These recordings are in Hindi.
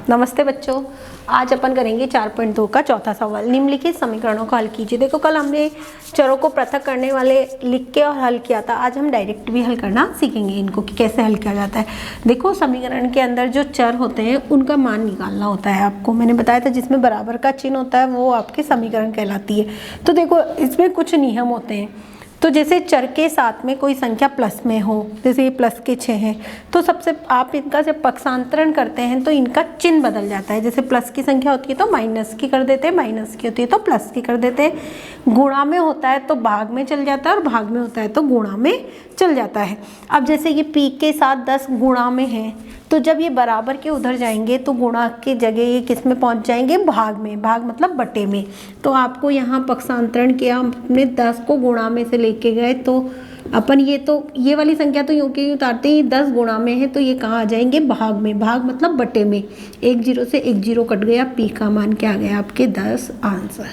नमस्ते बच्चों, आज अपन करेंगे 4.2 का चौथा सवाल। निम्नलिखित समीकरणों को हल कीजिए। देखो कल हमने चरों को पृथक करने वाले लिख के और हल किया था। आज हम डायरेक्ट भी हल करना सीखेंगे इनको कि कैसे हल किया जाता है। देखो समीकरण के अंदर जो चर होते हैं उनका मान निकालना होता है। आपको मैंने बताया था जिसमें बराबर का चिन्ह होता है वो आपके समीकरण कहलाती है। तो देखो इसमें कुछ नियम होते हैं। तो जैसे चर के साथ में कोई संख्या प्लस में हो, जैसे ये प्लस के 6 हैं, तो सबसे आप इनका जब पक्षांतरण करते हैं तो इनका चिन्ह बदल जाता है। जैसे प्लस की संख्या होती है तो माइनस की कर देते हैं, माइनस की होती है तो प्लस की कर देते हैं। गुणा में होता है तो भाग में चल जाता है और भाग में होता है तो गुणा में चल जाता है। अब जैसे ये p के साथ 10 गुणा में है तो जब ये बराबर के उधर जाएंगे तो गुणा की जगह ये किस में पहुंच जाएंगे, भाग में। भाग मतलब बटे में। तो आपको यहाँ पक्षांतरण किया, हमने 10 को गुणा में से लेके गए तो अपन ये वाली संख्या तो यूं के उतारते हैं, 10 गुणा में है तो ये कहाँ आ जाएंगे, भाग में। भाग मतलब बटे में। एक जीरो से एक जीरो कट गया, p का मान क्या आ गया आपके 10 आंसर।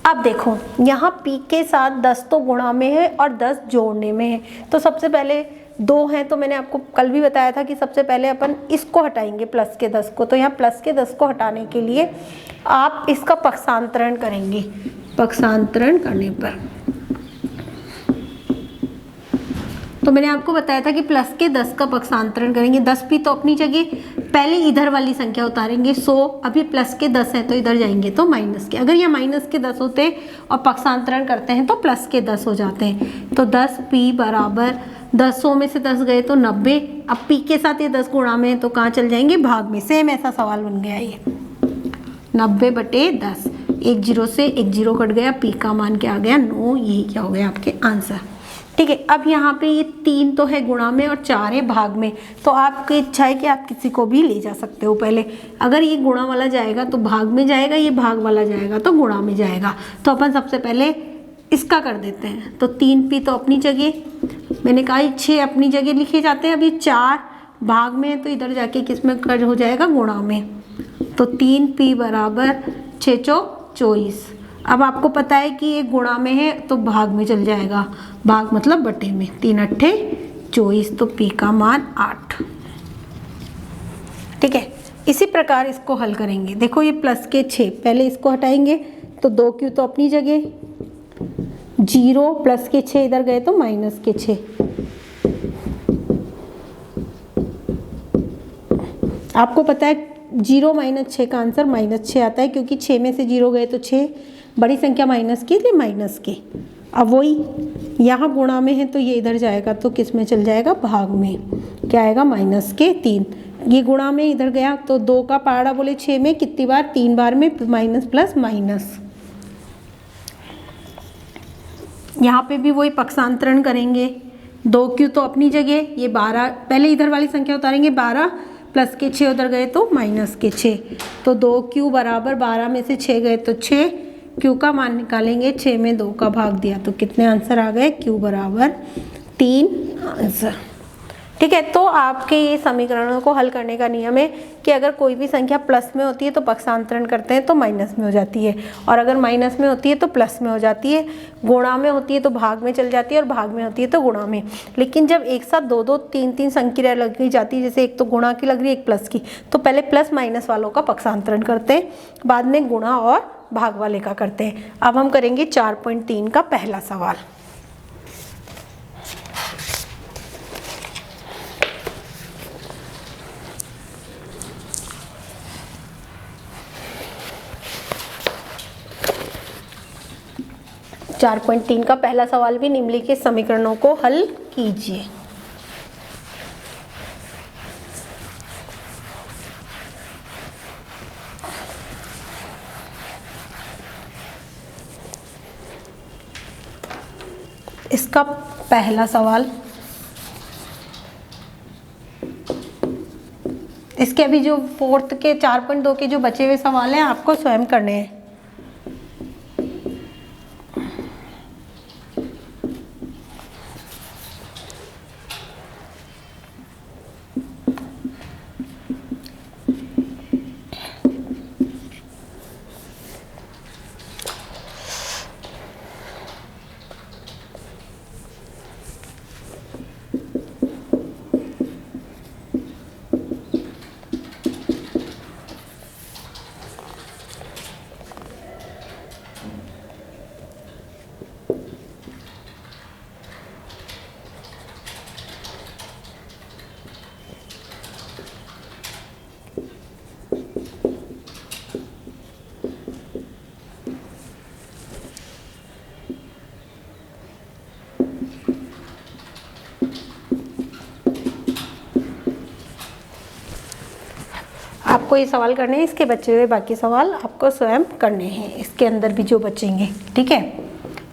अब देखो यहाँ p के साथ 10 तो गुणा में है और 10 जोड़ने में है। तो सबसे पहले 2 हैं तो मैंने आपको कल भी बताया था कि सबसे पहले अपन इसको हटाएंगे, प्लस के 10 को। तो यहाँ प्लस के 10 को हटाने के लिए आप इसका पक्षांतरण करेंगे। पक्षांतरण करने पर तो मैंने आपको बताया था कि प्लस के 10 का पक्षांतरण करेंगे। 10 भी तो अपनी जगह, पहले इधर वाली संख्या उतारेंगे 100। अभी प्लस के 10 है तो इधर जाएंगे तो माइनस के। अगर ये माइनस के 10 होते और पक्षांतरण करते हैं तो प्लस के 10 हो जाते हैं। तो 10p बराबर 10, 100 में से 10 गए तो 90। अब p के साथ ये 10 गुणा में है तो कहाँ चल जाएंगे, भाग में। सेम ऐसा सवाल बन गया ये 90/10। एक जीरो से एक जीरो कट गया, p का मान क्या आ गया, 9। यही क्या हो गया आपके आंसर। ठीक है। अब यहाँ पे ये 3 तो है गुणा में और 4 है भाग में। तो आपकी इच्छा है कि आप किसी को भी ले जा सकते हो। पहले अगर ये गुणा वाला जाएगा तो भाग में जाएगा, ये भाग वाला जाएगा तो गुणा में जाएगा। तो अपन सबसे पहले इसका कर देते हैं। तो 3p तो अपनी जगह, मैंने कहा 6 अपनी जगह लिखे जाते हैं। अभी 4 भाग में है तो इधर जाके किस में कर हो जाएगा, गुणा में। तो 3p बराबर 6 चौक 24। अब आपको पता है कि ये गुणा में है तो भाग में चल जाएगा। भाग मतलब बटे में। 3 अट्ठे 24 तो p का मान 8। ठीक है। इसी प्रकार इसको हल करेंगे। देखो ये प्लस के 6, पहले इसको हटाएंगे तो 2q तो अपनी जगह, 0 प्लस के 6 इधर गए तो माइनस के 6। आपको पता है 0 - 6 का आंसर -6 आता है, क्योंकि 6 में से 0 गए तो 6 बड़ी संख्या माइनस की, इसलिए माइनस के। अब वही यहाँ गुणा में है तो ये इधर जाएगा तो किस में चल जाएगा, भाग में। क्या आएगा, -3। ये गुणा में इधर गया तो 2 का पहाड़ा बोले 6 में कितनी बार, 3 बार में, माइनस प्लस माइनस। यहाँ पे भी वही पक्षांतरण करेंगे। 2q तो अपनी जगह, ये 12, पहले इधर वाली संख्या उतारेंगे 12 प्लस के 6 उधर गए तो माइनस के 6। तो 2q बराबर 12 में से 6 गए तो 6। q का मान निकालेंगे, 6 में 2 का भाग दिया तो कितने आंसर आ गए, q बराबर 3 आंसर। ठीक है। तो आपके ये समीकरणों को हल करने का नियम है कि अगर कोई भी संख्या प्लस में होती है तो पक्षांतरण करते हैं तो माइनस में हो जाती है, और अगर माइनस में होती है तो प्लस में हो जाती है। गुणा में होती है तो भाग में चल जाती है, और भाग में होती है तो गुणा में। लेकिन जब एक साथ 2-2, 3-3 संख्या लगी जाती है, जैसे एक तो गुणा की लग रही है एक प्लस की, तो पहले प्लस माइनस वालों का पक्षांतरण करते हैं, बाद में गुणा और भाग वाले का करते हैं। अब हम करेंगे 4.3 का पहला सवाल। चार 4.3 का पहला सवाल भी निम्नलिखित समीकरणों को हल कीजिए। इसका पहला सवाल, इसके अभी जो 4th के 4.2 के जो बचे हुए सवाल हैं आपको स्वयं करने हैं। आपको ये सवाल करने हैं, इसके बचे हुए बाकी सवाल आपको स्वयं करने हैं, इसके अंदर भी जो बचेंगे। ठीक है,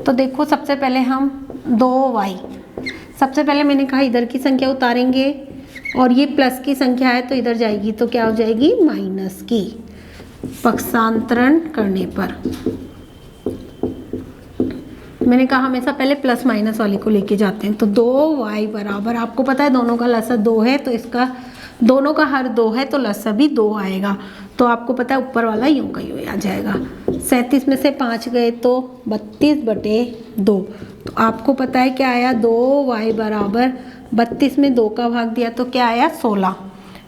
तो देखो सबसे पहले हम 2y, सबसे पहले मैंने कहा इधर की संख्या उतारेंगे और ये प्लस की संख्या है तो इधर जाएगी तो क्या हो जाएगी माइनस की, पक्षांतरण करने पर। मैंने कहा हमेशा पहले प्लस माइनस वाली को लेके जाते हैं। तो 2y बराबर, आपको पता है दोनों का लसा 2 है तो इसका दोनों का हर 2 है तो लसा भी 2 आएगा। तो आपको पता है ऊपर वाला यूं का यूं आ जाएगा। 37 में से 5 गए तो 32/2। तो आपको पता है क्या आया, 2y बराबर 32 में 2 का भाग दिया तो क्या आया 16।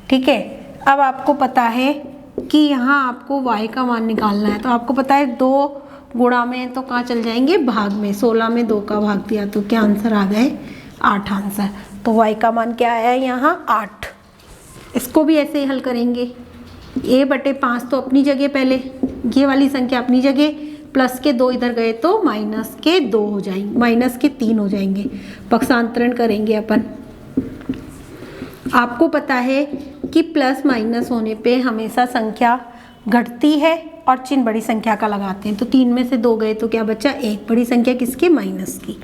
ठीक है, अब आपको पता है कि यहाँ आपको y का मान निकालना है। तो आपको पता है 2 गुणा में तो कहाँ चल जाएंगे भाग में, 16 में 2 का भाग दिया तो क्या आंसर आ गए 8 आंसर। तो y का मान क्या आया यहाँ 8। इसको भी ऐसे ही हल करेंगे, a/5 तो अपनी जगह, पहले ये वाली संख्या अपनी जगह, प्लस के 2 इधर गए तो माइनस के 2 हो जाएंगे, माइनस के 3 हो जाएंगे। पक्षांतरण करेंगे अपन। आपको पता है कि प्लस माइनस होने पे हमेशा संख्या घटती है और चिन्ह बड़ी संख्या का लगाते हैं। तो 3 में से 2 गए तो क्या बचा 1, बड़ी संख्या किसकी माइनस की।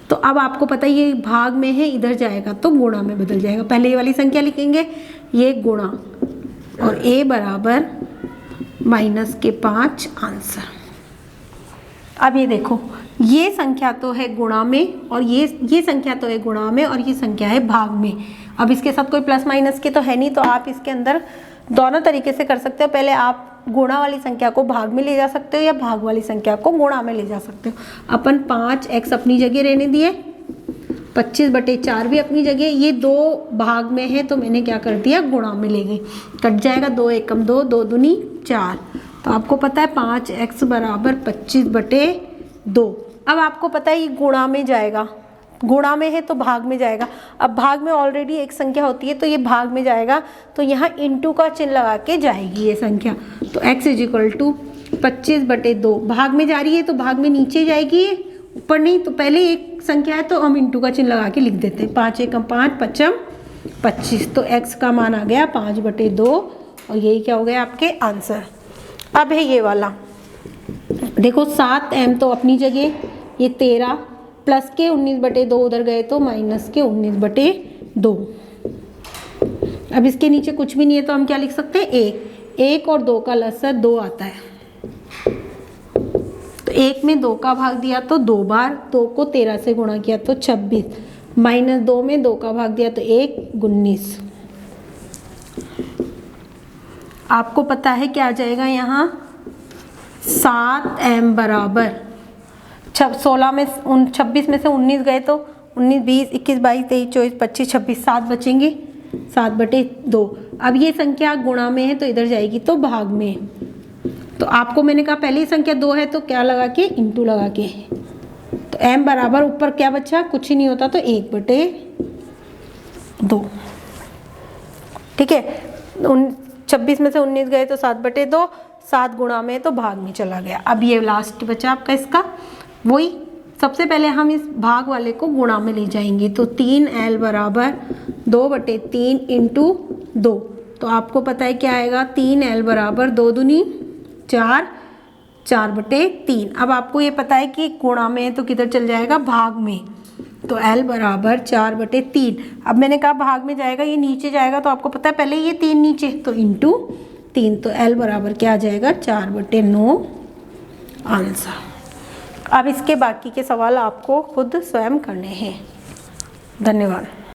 तो अब आपको पता है ये भाग में है, इधर जाएगा तो गुणा में बदल जाएगा। पहले ये वाली संख्या लिखेंगे, ये गुणा और a बराबर -5 आंसर। अब ये देखो, ये संख्या तो है गुणा में और ये संख्या तो है गुणा में और ये संख्या है भाग में। अब इसके साथ कोई प्लस माइनस के तो है नहीं, तो आप इसके अंदर दोनों तरीके से कर सकते हो। पहले आप गुणा वाली संख्या को भाग में ले जा सकते हो या भाग वाली संख्या को गुणा में ले जा सकते हो। अपन 5x अपनी जगह रहने दिए, 25/4 भी अपनी जगह, ये 2 भाग में है तो मैंने क्या कर दिया गुणा में ले गई। कट जाएगा 2 एकम 2, 2 दूनी 4। तो आपको पता है 5x बराबर 25/2। अब आपको पता है ये गुणा में जाएगा, गुणा में है तो भाग में जाएगा। अब भाग में ऑलरेडी एक संख्या होती है तो ये भाग में जाएगा, तो यहाँ इंटू का चिन्ह लगा के जाएगी ये संख्या। तो x = 25/2 भाग में जा रही है तो भाग में नीचे जाएगी, ऊपर नहीं। तो पहले एक संख्या है तो हम इंटू का चिन्ह लगा के लिख देते हैं। 5 एकम 5, 5 25। तो x का मान आ गया 5/2 और यही क्या हो गया आपके आंसर। अब है ये वाला, देखो 7m तो अपनी जगह, ये 13 प्लस के 19/2 उधर गए तो माइनस के 19/2। अब इसके नीचे कुछ भी नहीं है तो हम क्या लिख सकते हैं 1 और 2 का लसा 2 आता है। तो 1 में 2 का भाग दिया तो 2 बार, 2 को 13 से गुणा किया तो 26, -2 में 2 का भाग दिया तो 1 19। आपको पता है क्या आ जाएगा यहाँ 7m बराबर 16 में 26 में से 19 गए तो 19, 20, 21, 22, 23, 24, 25, 26, 7 बचेंगे, 7/2। अब ये संख्या गुणा में है तो इधर जाएगी तो भाग में। तो आपको मैंने कहा पहली संख्या 2 है तो क्या लगा के इंटू लगा के, तो m बराबर ऊपर क्या बचा, कुछ ही नहीं होता तो 1/2। ठीक है, 26 में से 19 गए तो 7/2, 7 गुणा में तो भाग में चला गया। अब ये लास्ट बचा आपका इसका, वही सबसे पहले हम इस भाग वाले को गुणा में ले जाएंगे। तो 3l बराबर 2/3 × 2। तो आपको पता है क्या आएगा, 3l बराबर 2 दूनी 4, 4/3। अब आपको ये पता है कि गुणा में तो किधर चल जाएगा भाग में, तो l बराबर 4/3। अब मैंने कहा भाग में जाएगा, ये नीचे जाएगा तो आपको पता है पहले ये 3 नीचे तो इंटू 3, तो l बराबर क्या आ जाएगा 4/9 आंसर। अब इसके बाकी के सवाल आपको खुद स्वयं करने हैं। धन्यवाद।